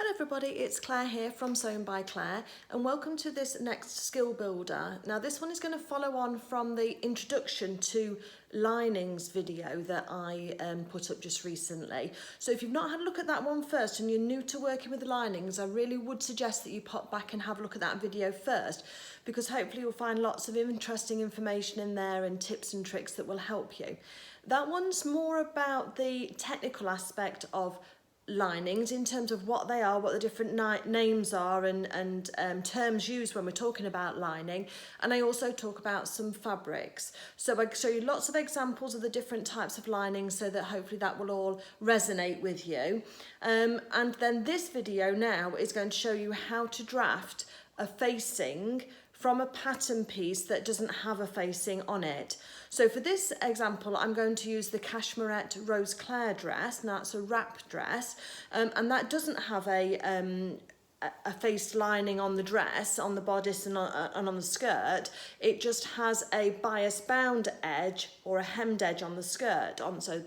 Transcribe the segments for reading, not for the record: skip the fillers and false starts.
Hello everybody, it's Claire here from Sewn by Claire and welcome to this next skill builder. Now this one is going to follow on from the introduction to linings video that I put up just recently. So if you've not had a look at that one first and you're new to working with linings, I really would suggest that you pop back and have a look at that video first, because hopefully you'll find lots of interesting information in there and tips and tricks that will help you. That one's more about the technical aspect of linings in terms of what they are, what the different names are and terms used when we're talking about lining, and I also talk about some fabrics. So I show you lots of examples of the different types of linings so that hopefully that will all resonate with you. And then this video now is going to show you how to draft a facing from a pattern piece that doesn't have a facing on it. So for this example, I'm going to use the Cashmerette Rose Clare dress. Now that's a wrap dress, and that doesn't have a faced lining on the dress, on the bodice and on the skirt. It just has a bias bound edge or a hemmed edge on the skirt. So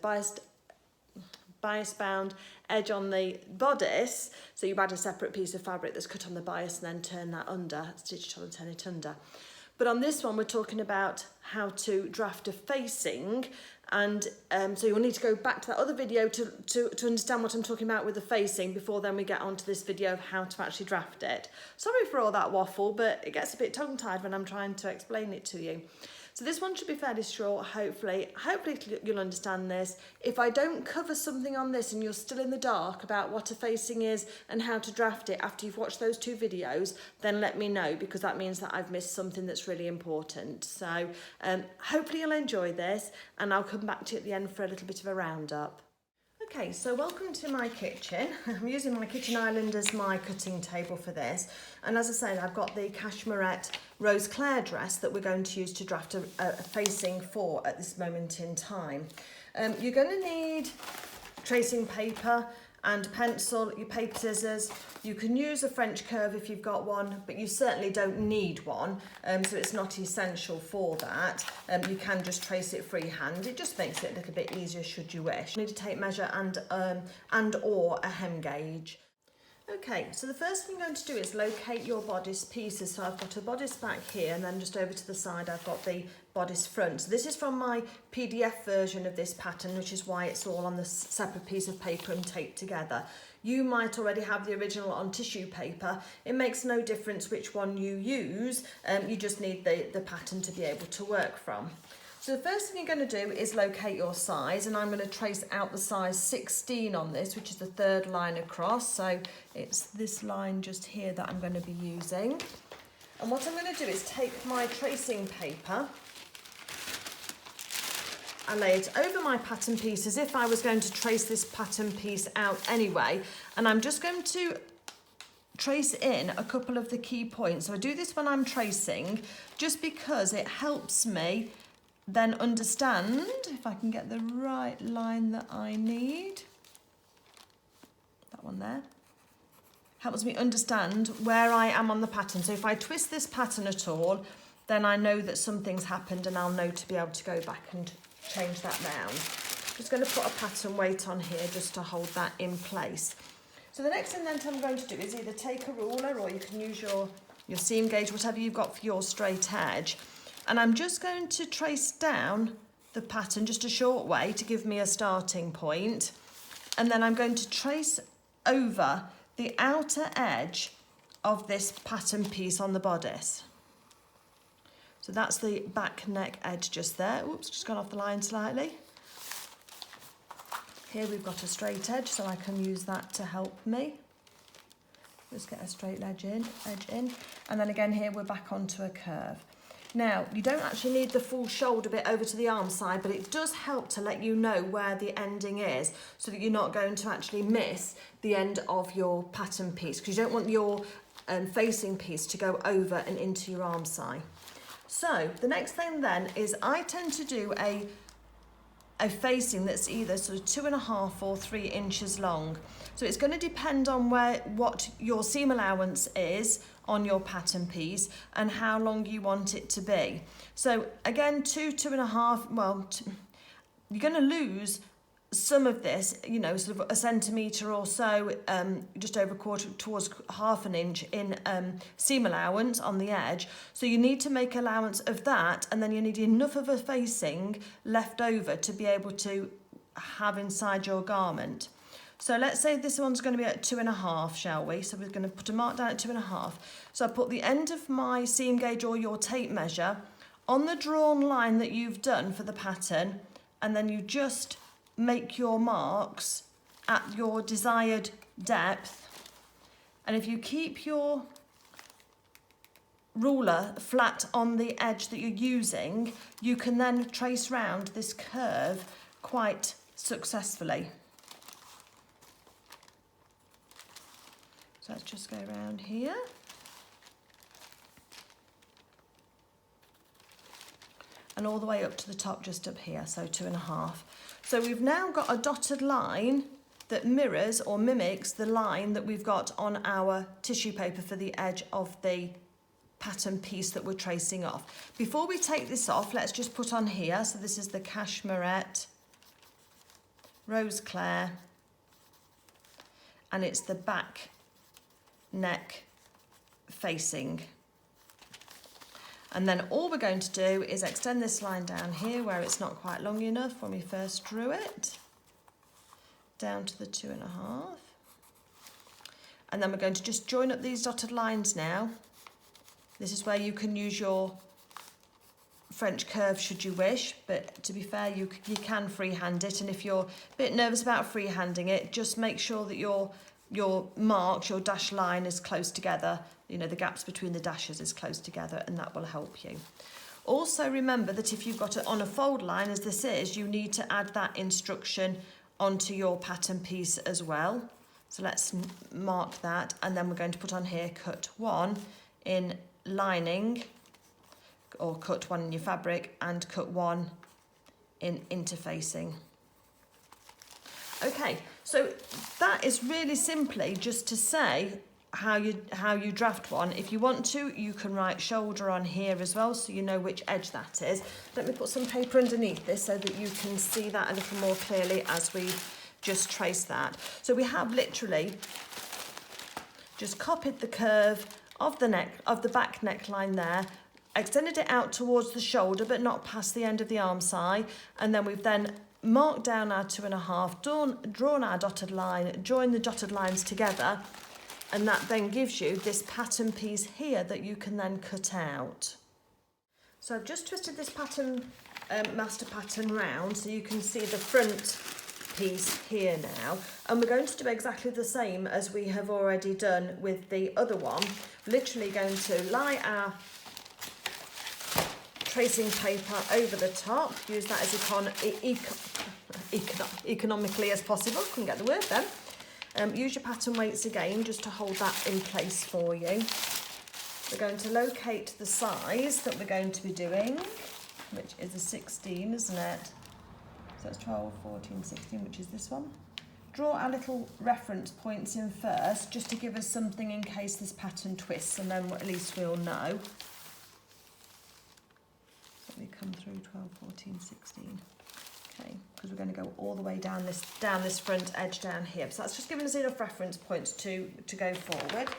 bias bound edge on the bodice, so you add a separate piece of fabric that's cut on the bias and then turn that under, stitch it on and turn it under. But on this one we're talking about how to draft a facing, and so you'll need to go back to that other video to understand what I'm talking about with the facing before then we get onto this video of how to actually draft it. Sorry for all that waffle, but it gets a bit tongue-tied when I'm trying to explain it to you. So this one should be fairly short, hopefully you'll understand this. If I don't cover something on this and you're still in the dark about what a facing is and how to draft it after you've watched those two videos, then let me know, because that means that I've missed something that's really important. So hopefully you'll enjoy this, and I'll come back to you at the end for a little bit of a roundup. Okay, so welcome to my kitchen. I'm using my kitchen island as my cutting table for this. And as I said, I've got the Cashmerette Rose Clare dress that we're going to use to draft a facing for at this moment in time. You're going to need tracing paper and pencil, your paper scissors. You can use a French curve if you've got one, but you certainly don't need one, so it's not essential for that. You can just trace it freehand. It just makes it a little bit easier should you wish. You need to take measure and or a hem gauge. Okay, so the first thing I'm going to do is locate your bodice pieces. So I've got a bodice back here, and then just over to the side I've got the bodice front. So this is from my PDF version of this pattern, which is why it's all on this separate piece of paper and taped together. You might already have the original on tissue paper. It makes no difference which one you use, you just need the pattern to be able to work from. So the first thing you're going to do is locate your size, and I'm going to trace out the size 16 on this, which is the third line across. So it's this line just here that I'm going to be using. And what I'm going to do is take my tracing paper, I lay it over my pattern piece as if I was going to trace this pattern piece out anyway, and I'm just going to trace in a couple of the key points. So I do this when I'm tracing just because it helps me then understand, if I can get the right line that I need, that one there, helps me understand where I am on the pattern. So if I twist this pattern at all, then I know that something's happened and I'll know to be able to go back and change that round. Just going to put a pattern weight on here just to hold that in place. So the next thing then I'm going to do is either take a ruler, or you can use your seam gauge, whatever you've got for your straight edge. And I'm just going to trace down the pattern just a short way to give me a starting point. And then I'm going to trace over the outer edge of this pattern piece on the bodice. So that's the back neck edge just there. Oops, just gone off the line slightly. Here we've got a straight edge, so I can use that to help me. Just get a straight edge in. And then again here we're back onto a curve. Now, you don't actually need the full shoulder bit over to the arm side, but it does help to let you know where the ending is so that you're not going to actually miss the end of your pattern piece, because you don't want your facing piece to go over and into your arm side. So the next thing then is I tend to do a facing that's either sort of 2.5 or 3 inches long. So it's going to depend on what your seam allowance is on your pattern piece and how long you want it to be. So again, 2.5, well, you're going to lose some of this, you know, sort of a centimetre or so, just over a quarter towards half an inch in seam allowance on the edge. So you need to make allowance of that, and then you need enough of a facing left over to be able to have inside your garment. So let's say this one's going to be at 2.5, shall we? So we're going to put a mark down at 2.5. So I put the end of my seam gauge or your tape measure on the drawn line that you've done for the pattern, and then you just make your marks at your desired depth. And if you keep your ruler flat on the edge that you're using, you can then trace round this curve quite successfully. So let's just go around here. And all the way up to the top, just up here, so 2.5. So we've now got a dotted line that mirrors or mimics the line that we've got on our tissue paper for the edge of the pattern piece that we're tracing off. Before we take this off, let's just put on here, so this is the cashmerette, rose clare, and it's the back neck facing. And then all we're going to do is extend this line down here where it's not quite long enough when we first drew it, down to the 2.5. And then we're going to just join up these dotted lines now. This is where you can use your French curve should you wish, but to be fair, you can freehand it. And if you're a bit nervous about freehanding it, just make sure that your marks, your dash line is close together. You know, the gaps between the dashes is close together, and that will help you. Also remember that if you've got it on a fold line, as this is, you need to add that instruction onto your pattern piece as well. So let's mark that, and then we're going to put on here cut 1 in lining, or cut 1 in your fabric, and cut 1 in interfacing. Okay, so that is really simply just to say how you draft one. If you want to, you can write shoulder on here as well, so you know which edge that is. Let me put some paper underneath this so that you can see that a little more clearly as we just trace that. So we have literally just copied the curve of the neck, of the back neckline there, extended it out towards the shoulder but not past the end of the arm side, and then we've then marked down our 2.5, drawn our dotted line, joined the dotted lines together, and that then gives you this pattern piece here that you can then cut out. So I've just twisted this pattern, master pattern round so you can see the front piece here now, and we're going to do exactly the same as we have already done with the other one. Literally going to lie our tracing paper over the top, use that as economically as possible, couldn't get the word then. Use your pattern weights again just to hold that in place for you. We're going to locate the size that we're going to be doing, which is a 16, isn't it? So it's 12, 14, 16, which is this one. Draw our little reference points in first, just to give us something in case this pattern twists, and then at least we'll know. So we come through 12, 14, 16. Okay, because we're going to go all the way down this front edge down here. So that's just giving us enough reference points to go forward.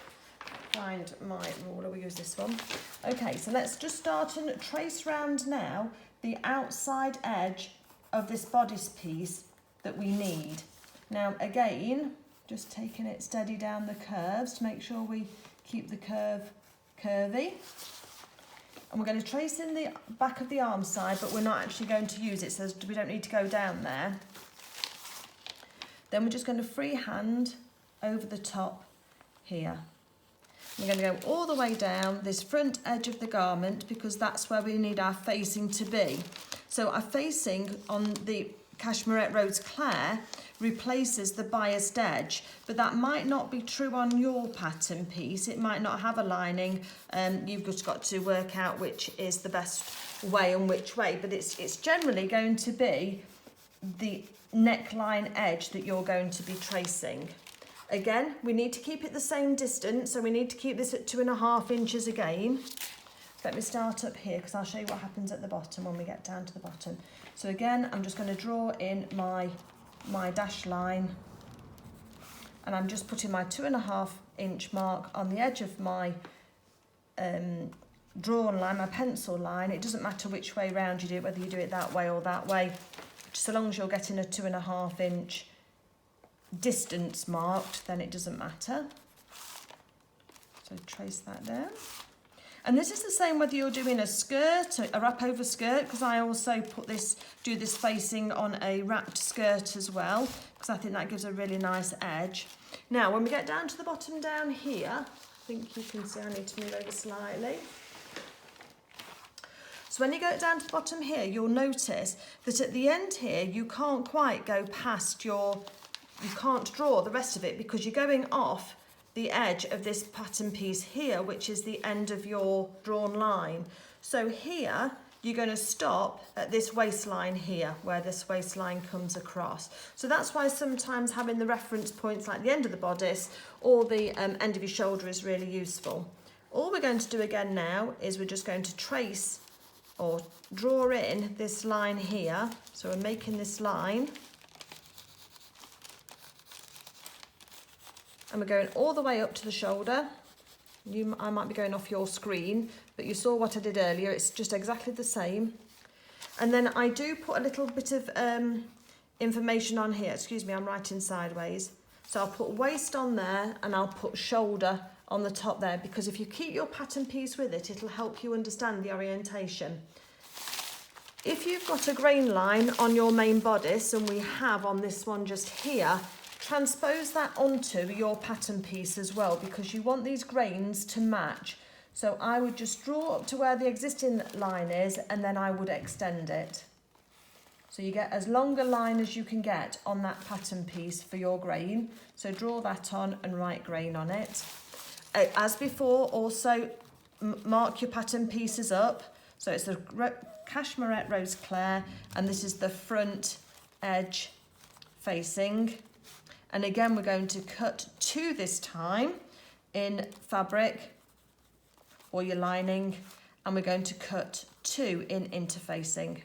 Find my ruler, we use this one. Okay, so let's just start and trace round now the outside edge of this bodice piece that we need. Now again, just taking it steady down the curves to make sure we keep the curve curvy. And we're going to trace in the back of the arm side, but we're not actually going to use it, so we don't need to go down there. Then we're just going to freehand over the top here. We're going to go all the way down this front edge of the garment because that's where we need our facing to be. So our facing on the Cashmerette Rose Clare replaces the biased edge, but that might not be true on your pattern piece. It might not have a lining. You've just got to work out which is the best way and which way, but it's generally going to be the neckline edge that you're going to be tracing. Again, we need to keep it the same distance, so we need to keep this at 2.5 inches again. Let me start up here because I'll show you what happens at the bottom when we get down to the bottom. So again, I'm just going to draw in my my dash line, and I'm just putting my 2.5 inch mark on the edge of my drawn line, my pencil line. It doesn't matter which way round you do it, whether you do it that way or that way, just so long as you're getting a 2.5 inch distance marked, then it doesn't matter. So trace that down. And this is the same whether you're doing a skirt, a wrap over skirt, because I also do this facing on a wrapped skirt as well, because I think that gives a really nice edge. Now, when we get down to the bottom down here, I think you can see I need to move over slightly. So when you go down to the bottom here, you'll notice that at the end here, you can't quite go past you can't draw the rest of it because you're going off the edge of this pattern piece here, which is the end of your drawn line. So here, you're going to stop at this waistline here, where this waistline comes across. So that's why sometimes having the reference points like the end of the bodice or the end of your shoulder is really useful. All we're going to do again now is we're just going to trace or draw in this line here. So we're making this line. And we're going all the way up to the shoulder. I might be going off your screen, but you saw what I did earlier. It's just exactly the same. And then I do put a little bit of information on here. Excuse me, I'm writing sideways. So I'll put waist on there and I'll put shoulder on the top there, because if you keep your pattern piece with it, it'll help you understand the orientation. If you've got a grain line on your main bodice, and we have on this one just here, transpose that onto your pattern piece as well, because you want these grains to match. So I would just draw up to where the existing line is, and then I would extend it. So you get as long a line as you can get on that pattern piece for your grain. So draw that on and write grain on it. As before, also mark your pattern pieces up. So it's the Cashmerette Rose Clare, and this is the front edge facing. And again, we're going to cut 2 this time in fabric or your lining, and we're going to cut 2 in interfacing.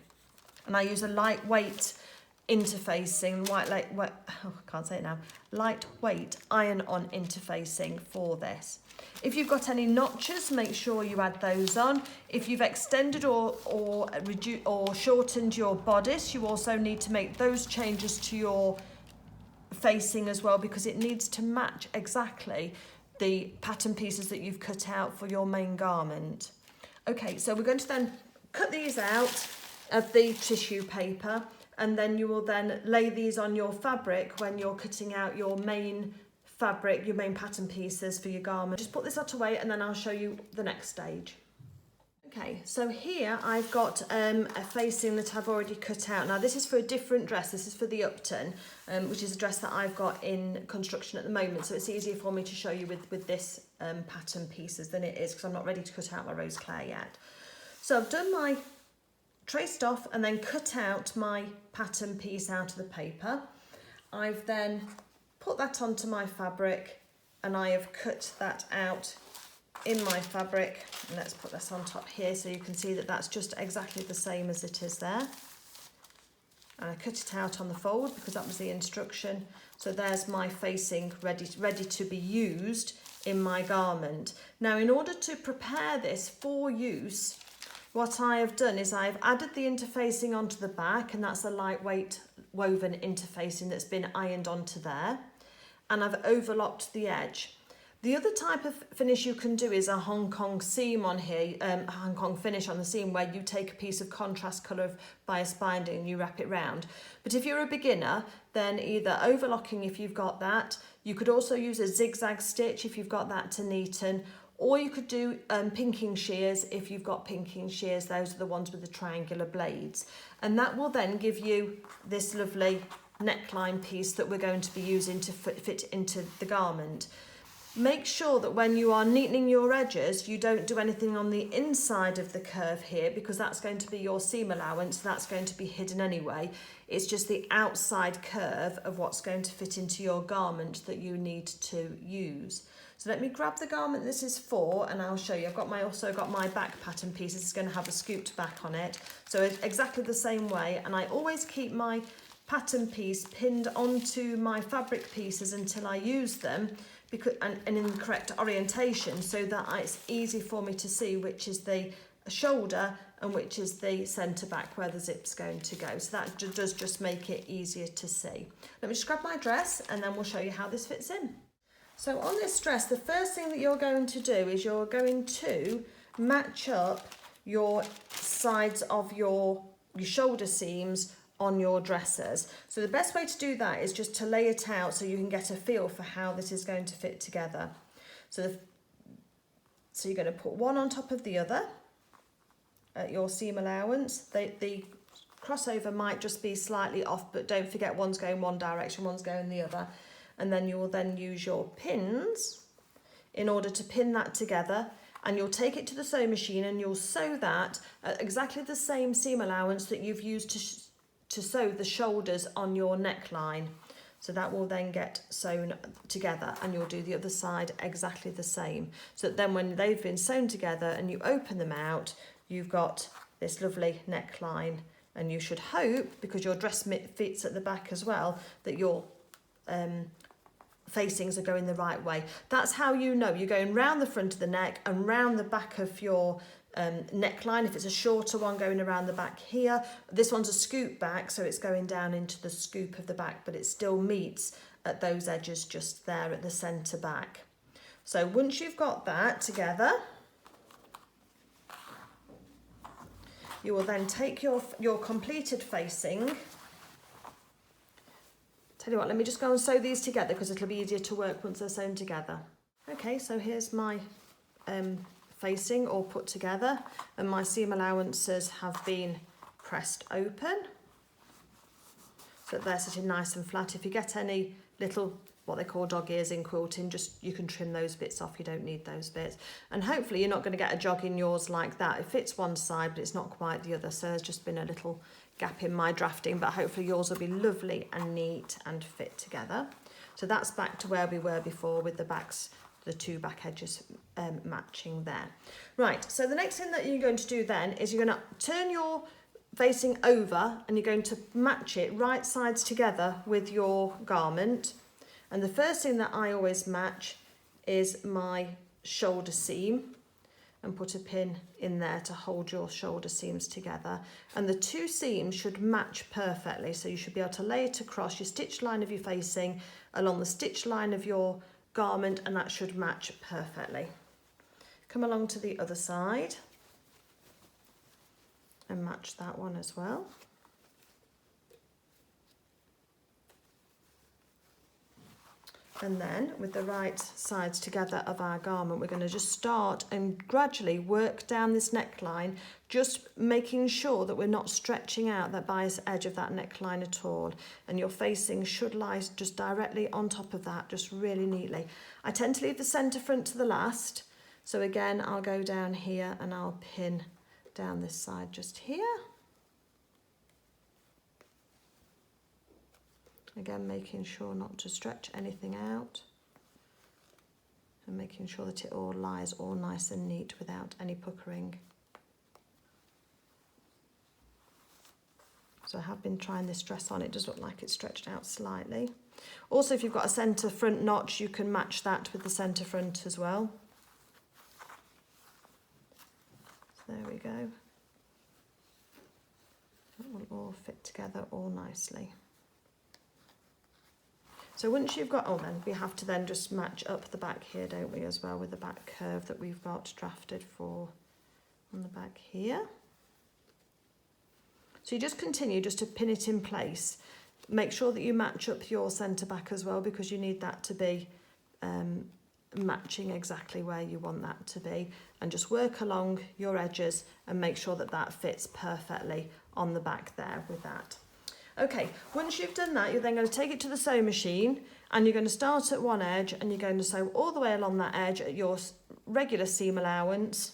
And I use a lightweight interfacing, lightweight iron-on interfacing for this. If you've got any notches, make sure you add those on. If you've extended or reduced or shortened your bodice, you also need to make those changes to your facing as well, because it needs to match exactly the pattern pieces that you've cut out for your main garment. Okay, so we're going to then cut these out of the tissue paper, and then you will then lay these on your fabric when you're cutting out your main fabric, your main pattern pieces for your garment. Just put this out away and then I'll show you the next stage. Okay, so here I've got a facing that I've already cut out. Now this is for a different dress. This is for the Upton, which is a dress that I've got in construction at the moment. So it's easier for me to show you with this pattern pieces than it is, because I'm not ready to cut out my Rose Clare yet. So I've done my traced off and then cut out my pattern piece out of the paper. I've then put that onto my fabric and I have cut that out in my fabric. And let's put this on top here so you can see that that's just exactly the same as it is there. And I cut it out on the fold because that was the instruction. So there's my facing ready to be used in my garment. Now, in order to prepare this for use, what I have done is I've added the interfacing onto the back, and that's a lightweight woven interfacing that's been ironed onto there. And I've overlocked the edge. The other type of finish you can do is a Hong Kong seam on here, a Hong Kong finish on the seam, where you take a piece of contrast colour of bias binding and you wrap it round. But if you're a beginner, then either overlocking if you've got that, you could also use a zigzag stitch if you've got that to neaten, or you could do pinking shears if you've got pinking shears. Those are the ones with the triangular blades. And that will then give you this lovely neckline piece that we're going to be using to fit into the garment. Make sure that when you are neatening your edges, you don't do anything on the inside of the curve here, because that's going to be your seam allowance. That's going to be hidden anyway. It's just the outside curve of what's going to fit into your garment that you need to use. So let me grab the garment this is for, and I'll show you. I've also got my back pattern piece. This is going to have a scooped back on it. So it's exactly the same way, and I always keep my pattern piece pinned onto my fabric pieces until I use them, because and in the correct orientation, so that it's easy for me to see which is the shoulder and which is the centre back where the zip's going to go. So that does just make it easier to see. Let me just grab my dress and then we'll show you how this fits in. So on this dress, the first thing that you're going to do is you're going to match up your sides of your shoulder seams on your dresses. So the best way to do that is just to lay it out so you can get a feel for how this is going to fit together. So you're going to put one on top of the other at your seam allowance. The crossover might just be slightly off, but don't forget one's going one direction, one's going the other. And then you will then use your pins in order to pin that together, and you'll take it to the sewing machine and you'll sew that at exactly the same seam allowance that you've used to sew the shoulders on your neckline. So that will then get sewn together, and you'll do the other side exactly the same. So that then when they've been sewn together and you open them out, you've got this lovely neckline, and you should hope, because your dress fits at the back as well, that your facings are going the right way. That's how you know you're going round the front of the neck and round the back of your neckline. If it's a shorter one, going around the back here. This one's a scoop back, so it's going down into the scoop of the back, but it still meets at those edges just there at the centre back. So once you've got that together, you will then take your completed facing. Tell you what, let me just go and sew these together because it'll be easier to work once they're sewn together. Okay, so here's my facing all put together, and my seam allowances have been pressed open so that they're sitting nice and flat. If you get any little, what they call dog ears in quilting, just you can trim those bits off, you don't need those bits. And hopefully you're not going to get a jog in yours like that. It fits one side but it's not quite the other, so there's just been a little gap in my drafting, but hopefully yours will be lovely and neat and fit together. So that's back to where we were before with the backs, the two back edges matching there. Right, so the next thing that you're going to do then is you're going to turn your facing over and you're going to match it right sides together with your garment. And the first thing that I always match is my shoulder seam, and put a pin in there to hold your shoulder seams together. And the two seams should match perfectly, so you should be able to lay it across your stitch line of your facing along the stitch line of your garment, and that should match perfectly. Come along to the other side and match that one as well. And then with the right sides together of our garment, we're going to just start and gradually work down this neckline, just making sure that we're not stretching out that bias edge of that neckline at all. And your facing should lie just directly on top of that, just really neatly. I tend to leave the centre front to the last. So again, I'll go down here and I'll pin down this side just here. Again, making sure not to stretch anything out and making sure that it all lies all nice and neat without any puckering. So I have been trying this dress on, it does look like it's stretched out slightly. Also, if you've got a centre front notch, you can match that with the centre front as well. So there we go. That will all fit together all nicely. So once you've got, then we have to then just match up the back here, don't we, as well, with the back curve that we've got drafted for on the back here. So you just continue just to pin it in place. Make sure that you match up your centre back as well, because you need that to be matching exactly where you want that to be, and just work along your edges and make sure that that fits perfectly on the back there with that. Okay, once you've done that, you're then going to take it to the sewing machine and you're going to start at one edge and you're going to sew all the way along that edge at your regular seam allowance.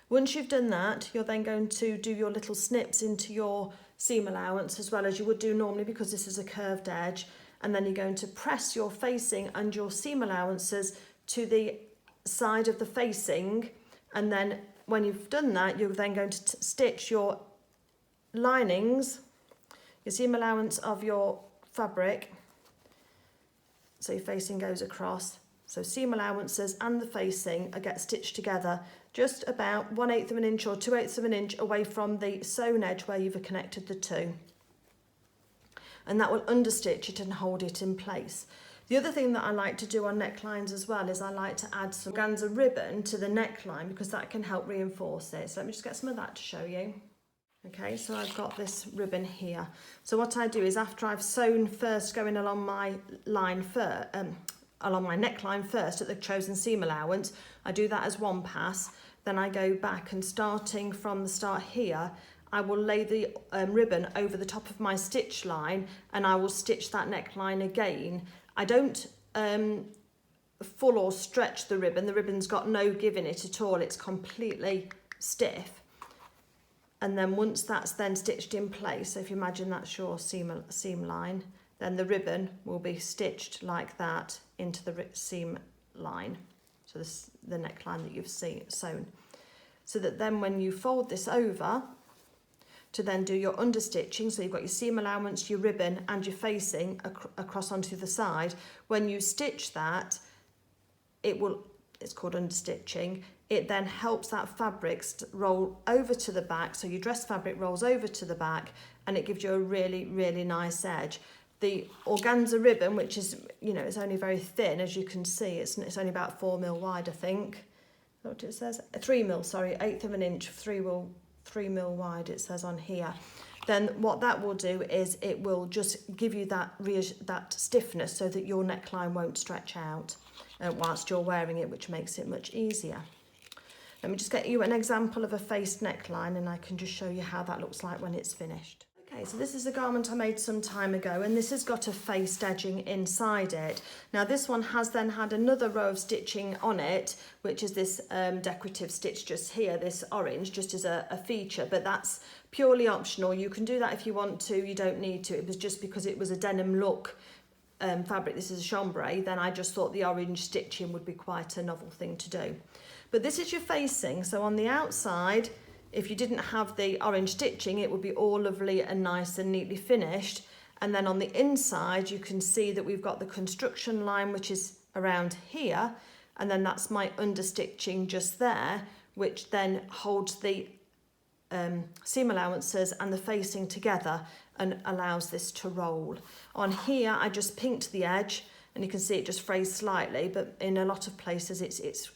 Once you've done that, you're then going to do your little snips into your seam allowance as well as you would do normally, because this is a curved edge, and then you're going to press your facing and your seam allowances to the side of the facing, and then when you've done that, you're then going to stitch your linings. your seam allowance of your fabric, so your facing goes across. So seam allowances and the facing get stitched together just about 1/8 of an inch or 2/8 of an inch away from the sewn edge where you've connected the two. And that will understitch it and hold it in place. The other thing that I like to do on necklines as well is I like to add some organza ribbon to the neckline because that can help reinforce it. So let me just get some of that to show you. Okay, so I've got this ribbon here. So what I do is after I've sewn first going along my line along my neckline first at the chosen seam allowance, I do that as one pass. Then I go back and starting from the start here, I will lay the ribbon over the top of my stitch line and I will stitch that neckline again. I don't full or stretch the ribbon. The ribbon's got no give in it at all. It's completely stiff. And then once that's then stitched in place, so if you imagine that's your seam line, then the ribbon will be stitched like that into the seam line. So this the neckline that you've sewn. So that then when you fold this over to then do your understitching, so you've got your seam allowance, your ribbon and your facing across onto the side. When you stitch that, it's called understitching. It then helps that fabric roll over to the back, so your dress fabric rolls over to the back and it gives you a really, really nice edge. The organza ribbon, which is, it's only very thin, as you can see, it's only about 4 mil wide, I think. Is that what it says? 3 mil, sorry, 1/8 of an inch, 3 mil wide, it says on here. Then what that will do is it will just give you that stiffness so that your neckline won't stretch out whilst you're wearing it, which makes it much easier. Let me just get you an example of a faced neckline and I can just show you how that looks like when it's finished. Okay, so this is a garment I made some time ago and this has got a faced edging inside it. Now this one has then had another row of stitching on it, which is this decorative stitch just here, this orange, just as a feature, but that's purely optional. You can do that if you want to, you don't need to. It was just because it was a denim look fabric, this is a chambray, then I just thought the orange stitching would be quite a novel thing to do. But this is your facing, so on the outside, if you didn't have the orange stitching, it would be all lovely and nice and neatly finished. And then on the inside, you can see that we've got the construction line, which is around here. And then that's my understitching just there, which then holds the seam allowances and the facing together and allows this to roll. On here, I just pinked the edge and you can see it just frayed slightly, but in a lot of places it's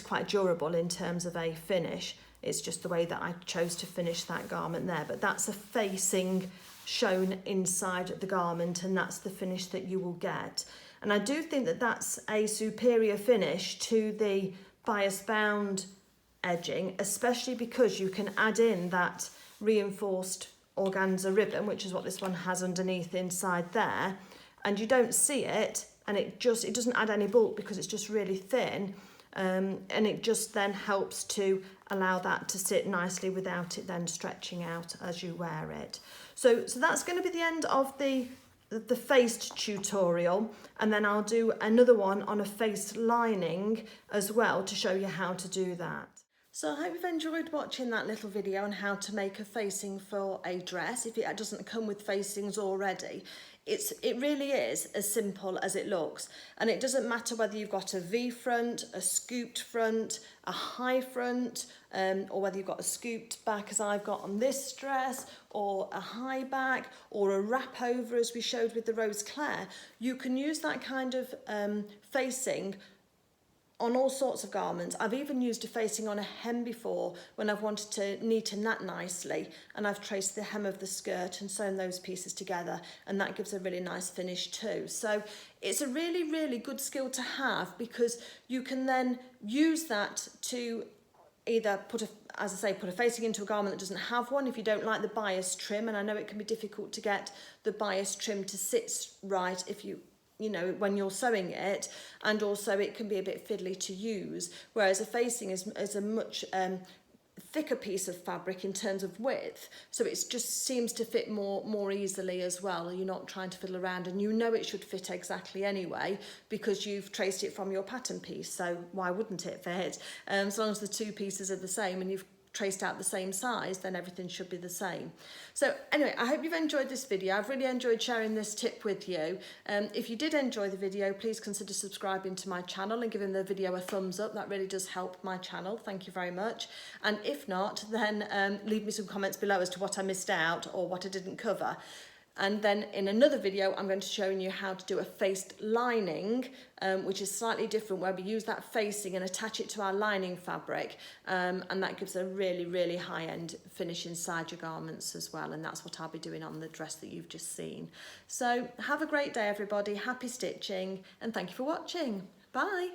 quite durable in terms of a finish. It's just the way that I chose to finish that garment there, but that's a facing shown inside the garment and that's the finish that you will get. And I do think that that's a superior finish to the bias bound edging, especially because you can add in that reinforced organza ribbon, which is what this one has underneath inside there, and you don't see it, and it doesn't add any bulk because it's just really thin, and it just then helps to allow that to sit nicely without it then stretching out as you wear it. So that's going to be the end of the faced tutorial, and then I'll do another one on a face lining as well to show you how to do that. So I hope you've enjoyed watching that little video on how to make a facing for a dress if it doesn't come with facings already. It really is as simple as it looks, and it doesn't matter whether you've got a V front, a scooped front, a high front, or whether you've got a scooped back as I've got on this dress, or a high back, or a wrap over as we showed with the Rose Claire. You can use that kind of facing on all sorts of garments. I've even used a facing on a hem before when I've wanted to neaten that nicely, and I've traced the hem of the skirt and sewn those pieces together, and that gives a really nice finish too. So it's a really, really good skill to have, because you can then use that to either put a facing into a garment that doesn't have one if you don't like the bias trim, and I know it can be difficult to get the bias trim to sit right if you when you're sewing it, and also it can be a bit fiddly to use, whereas a facing is a much thicker piece of fabric in terms of width, so it just seems to fit more easily as well. You're not trying to fiddle around, and it should fit exactly anyway because you've traced it from your pattern piece, so why wouldn't it fit? As long as the two pieces are the same and you've traced out the same size, then everything should be the same. So anyway, I hope you've enjoyed this video. I've really enjoyed sharing this tip with you. If you did enjoy the video, please consider subscribing to my channel and giving the video a thumbs up. That really does help my channel. Thank you very much. And if not, then leave me some comments below as to what I missed out or what I didn't cover. And then in another video, I'm going to show you how to do a faced lining, which is slightly different, where we use that facing and attach it to our lining fabric. And that gives a really, really high-end finish inside your garments as well. And that's what I'll be doing on the dress that you've just seen. So have a great day, everybody. Happy stitching, and thank you for watching. Bye.